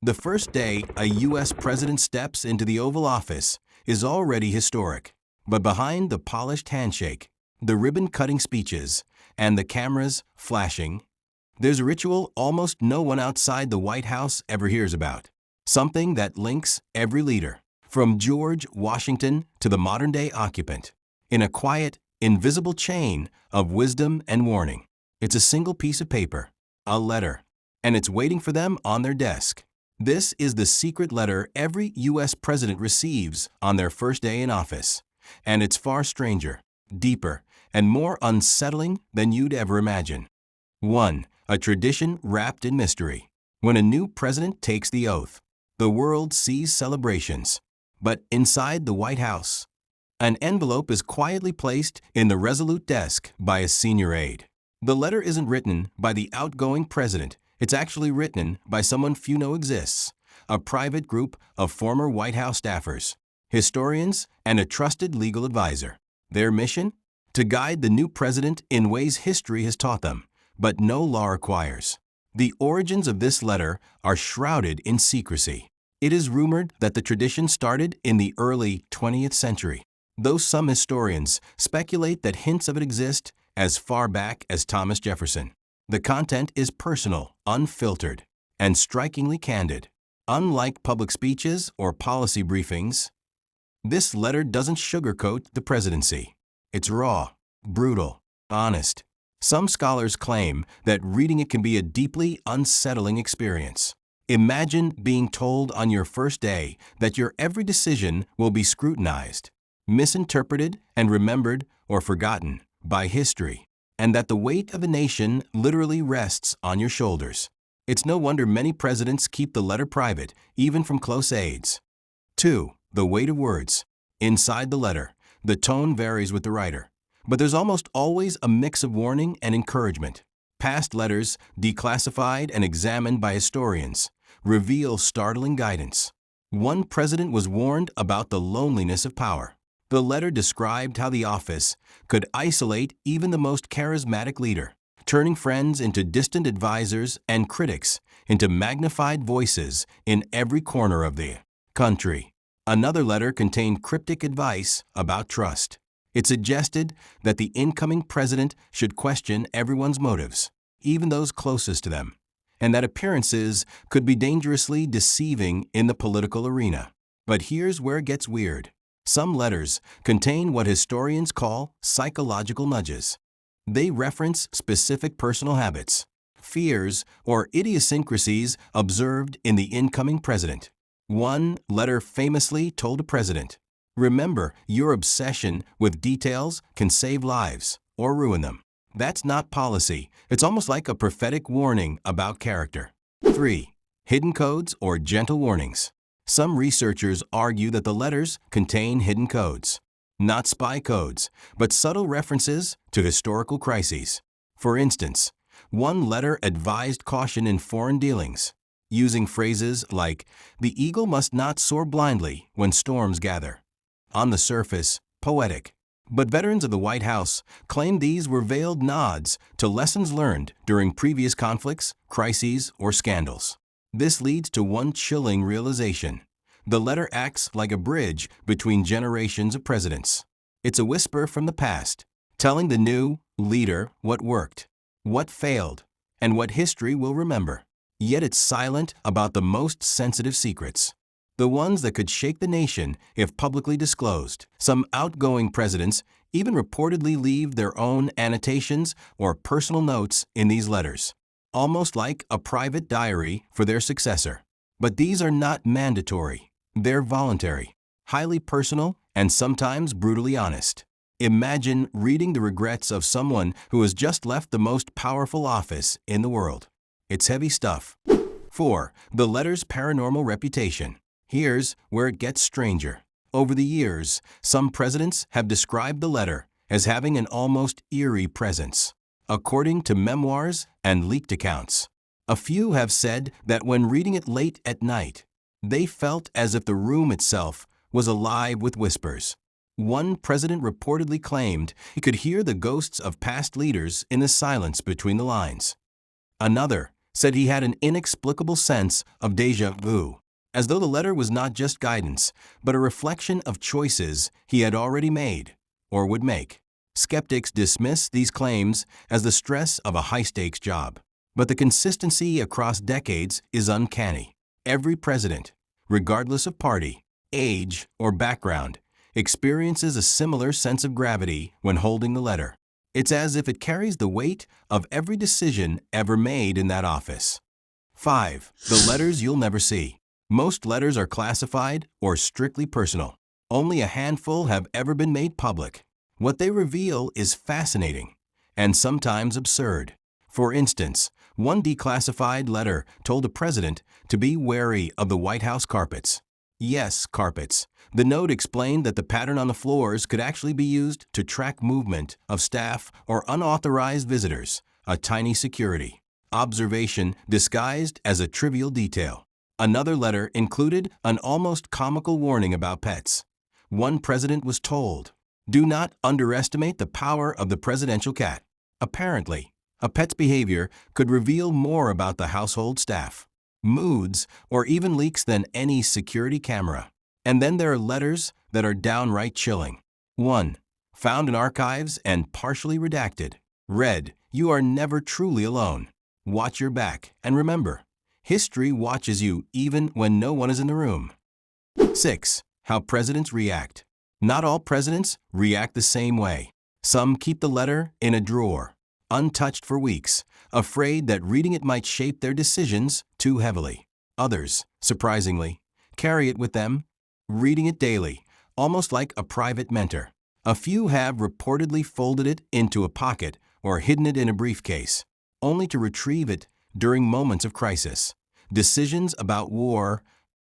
The first day a U.S. president steps into the Oval Office is already historic. But behind the polished handshake, the ribbon-cutting speeches, and the cameras flashing, there's a ritual almost no one outside the White House ever hears about. Something that links every leader, from George Washington to the modern-day occupant, in a quiet, invisible chain of wisdom and warning. It's a single piece of paper, a letter, and it's waiting for them on their desk. This is the secret letter every U.S. president receives on their first day in office. And it's far stranger, deeper, and more unsettling than you'd ever imagine. 1. A tradition wrapped in mystery. When a new president takes the oath, the world sees celebrations. But inside the White House, an envelope is quietly placed in the resolute desk by a senior aide. The letter isn't written by the outgoing president. It's actually written by someone few know exists, a private group of former White House staffers, historians, and a trusted legal advisor. Their mission? To guide the new president in ways history has taught them, but no law requires. The origins of this letter are shrouded in secrecy. It is rumored that the tradition started in the early 20th century, though some historians speculate that hints of it exist as far back as Thomas Jefferson. The content is personal, unfiltered, and strikingly candid. Unlike public speeches or policy briefings, this letter doesn't sugarcoat the presidency. It's raw, brutal, honest. Some scholars claim that reading it can be a deeply unsettling experience. Imagine being told on your first day that your every decision will be scrutinized, misinterpreted, and remembered or forgotten by history, and that the weight of a nation literally rests on your shoulders. It's no wonder many presidents keep the letter private, even from close aides. 2. The weight of words. Inside the letter, the tone varies with the writer, but there's almost always a mix of warning and encouragement. Past letters, declassified and examined by historians, reveal startling guidance. One president was warned about the loneliness of power. The letter described how the office could isolate even the most charismatic leader, turning friends into distant advisors and critics into magnified voices in every corner of the country. Another letter contained cryptic advice about trust. It suggested that the incoming president should question everyone's motives, even those closest to them, and that appearances could be dangerously deceiving in the political arena. But here's where it gets weird. Some letters contain what historians call psychological nudges. They reference specific personal habits, fears, or idiosyncrasies observed in the incoming president. One letter famously told a president, "Remember, your obsession with details can save lives or ruin them." That's not policy. It's almost like a prophetic warning about character. 3. Hidden codes or gentle warnings. Some researchers argue that the letters contain hidden codes, not spy codes, but subtle references to historical crises. For instance, one letter advised caution in foreign dealings, using phrases like, "The eagle must not soar blindly when storms gather." On the surface, poetic. But veterans of the White House claim these were veiled nods to lessons learned during previous conflicts, crises, or scandals. This leads to one chilling realization. The letter acts like a bridge between generations of presidents. It's a whisper from the past, telling the new leader what worked, what failed, and what history will remember. Yet it's silent about the most sensitive secrets, the ones that could shake the nation if publicly disclosed. Some outgoing presidents even reportedly leave their own annotations or personal notes in these letters, almost like a private diary for their successor. But these are not mandatory. They're voluntary, highly personal, and sometimes brutally honest. Imagine reading the regrets of someone who has just left the most powerful office in the world. It's heavy stuff. 4. The letter's paranormal reputation. Here's where it gets stranger. Over the years, some presidents have described the letter as having an almost eerie presence, according to memoirs and leaked accounts. A few have said that when reading it late at night, they felt as if the room itself was alive with whispers. One president reportedly claimed he could hear the ghosts of past leaders in the silence between the lines. Another said he had an inexplicable sense of déjà vu, as though the letter was not just guidance, but a reflection of choices he had already made or would make. Skeptics dismiss these claims as the stress of a high-stakes job. But the consistency across decades is uncanny. Every president, regardless of party, age, or background, experiences a similar sense of gravity when holding the letter. It's as if it carries the weight of every decision ever made in that office. 5. The letters you'll never see. Most letters are classified or strictly personal. Only a handful have ever been made public. What they reveal is fascinating and sometimes absurd. For instance, one declassified letter told a president to be wary of the White House carpets. Yes, carpets. The note explained that the pattern on the floors could actually be used to track movement of staff or unauthorized visitors, a tiny security observation disguised as a trivial detail. Another letter included an almost comical warning about pets. One president was told, "Do not underestimate the power of the presidential cat." Apparently, a pet's behavior could reveal more about the household staff, moods, or even leaks than any security camera. And then there are letters that are downright chilling. 1. Found in archives and partially redacted. Read, "You are never truly alone. Watch your back, and remember, history watches you even when no one is in the room." 6. How presidents react. Not all presidents react the same way. Some keep the letter in a drawer, untouched for weeks, afraid that reading it might shape their decisions too heavily. Others, surprisingly, carry it with them, reading it daily, almost like a private mentor. A few have reportedly folded it into a pocket or hidden it in a briefcase, only to retrieve it during moments of crisis, decisions about war,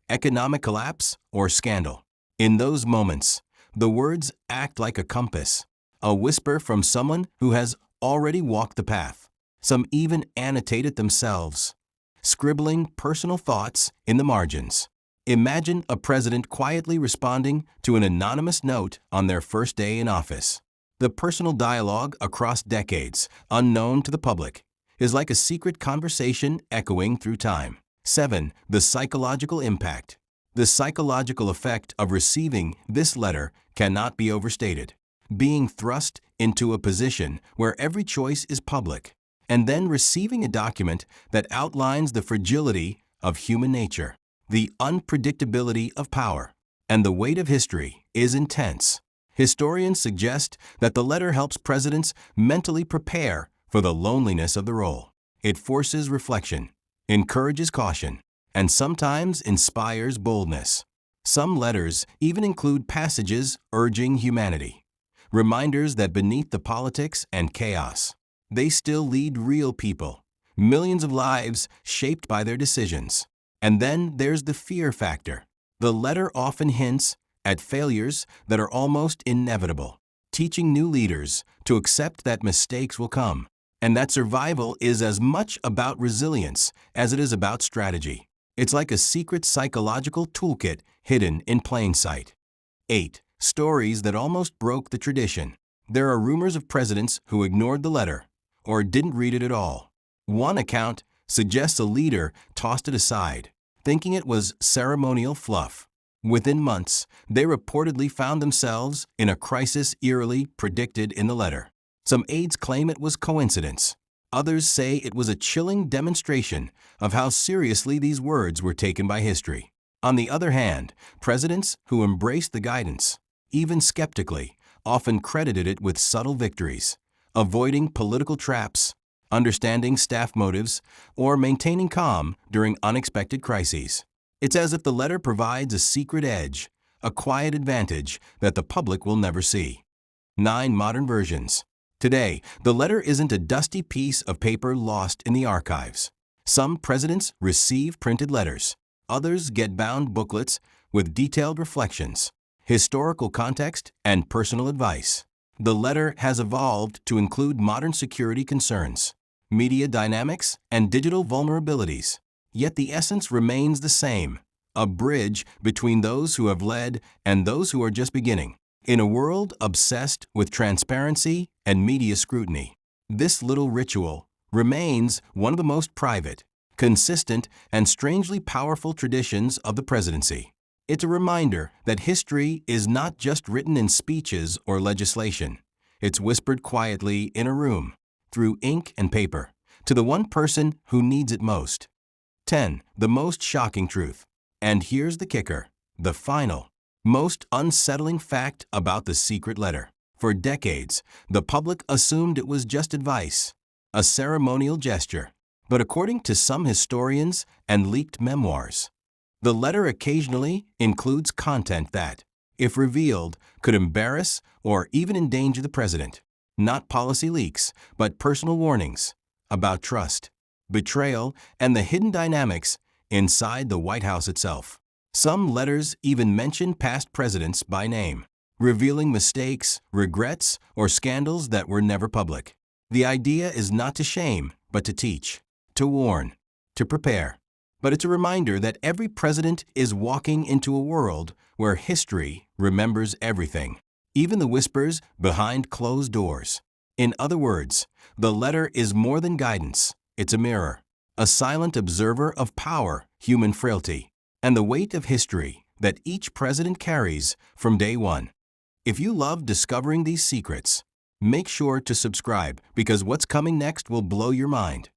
economic collapse, or scandal. In those moments, the words act like a compass, a whisper from someone who has already walked the path. Some even annotate it themselves, scribbling personal thoughts in the margins. Imagine a president quietly responding to an anonymous note on their first day in office. The personal dialogue across decades, unknown to the public, is like a secret conversation echoing through time. 7. The psychological impact. The psychological effect of receiving this letter cannot be overstated. Being thrust into a position where every choice is public, and then receiving a document that outlines the fragility of human nature, the unpredictability of power, and the weight of history is intense. Historians suggest that the letter helps presidents mentally prepare for the loneliness of the role. It forces reflection, encourages caution, and sometimes inspires boldness. Some letters even include passages urging humanity, reminders that beneath the politics and chaos, they still lead real people, millions of lives shaped by their decisions. And then there's the fear factor. The letter often hints at failures that are almost inevitable, teaching new leaders to accept that mistakes will come, and that survival is as much about resilience as it is about strategy. It's like a secret psychological toolkit hidden in plain sight. 8. Stories that almost broke the tradition. There are rumors of presidents who ignored the letter or didn't read it at all. One account suggests a leader tossed it aside, thinking it was ceremonial fluff. Within months, they reportedly found themselves in a crisis eerily predicted in the letter. Some aides claim it was coincidence. Others say it was a chilling demonstration of how seriously these words were taken by history. On the other hand, presidents who embraced the guidance, even skeptically, often credited it with subtle victories, avoiding political traps, understanding staff motives, or maintaining calm during unexpected crises. It's as if the letter provides a secret edge, a quiet advantage that the public will never see. 9. Modern versions. Today, the letter isn't a dusty piece of paper lost in the archives. Some presidents receive printed letters. Others get bound booklets with detailed reflections, historical context, and personal advice. The letter has evolved to include modern security concerns, media dynamics, and digital vulnerabilities. Yet the essence remains the same, a bridge between those who have led and those who are just beginning. In a world obsessed with transparency and media scrutiny, this little ritual remains one of the most private, consistent, and strangely powerful traditions of the presidency. It's a reminder that history is not just written in speeches or legislation. It's whispered quietly in a room, through ink and paper, to the one person who needs it most. 10. The most shocking truth. And here's the kicker, the final, most unsettling fact about the secret letter. For decades, the public assumed it was just advice, a ceremonial gesture. But according to some historians and leaked memoirs, the letter occasionally includes content that, if revealed, could embarrass or even endanger the president. Not policy leaks, but personal warnings about trust, betrayal, and the hidden dynamics inside the White House itself. Some letters even mention past presidents by name, revealing mistakes, regrets, or scandals that were never public. The idea is not to shame, but to teach, to warn, to prepare. But it's a reminder that every president is walking into a world where history remembers everything, even the whispers behind closed doors. In other words, the letter is more than guidance. It's a mirror, a silent observer of power, human frailty, and the weight of history that each president carries from day one. If you love discovering these secrets, make sure to subscribe because what's coming next will blow your mind.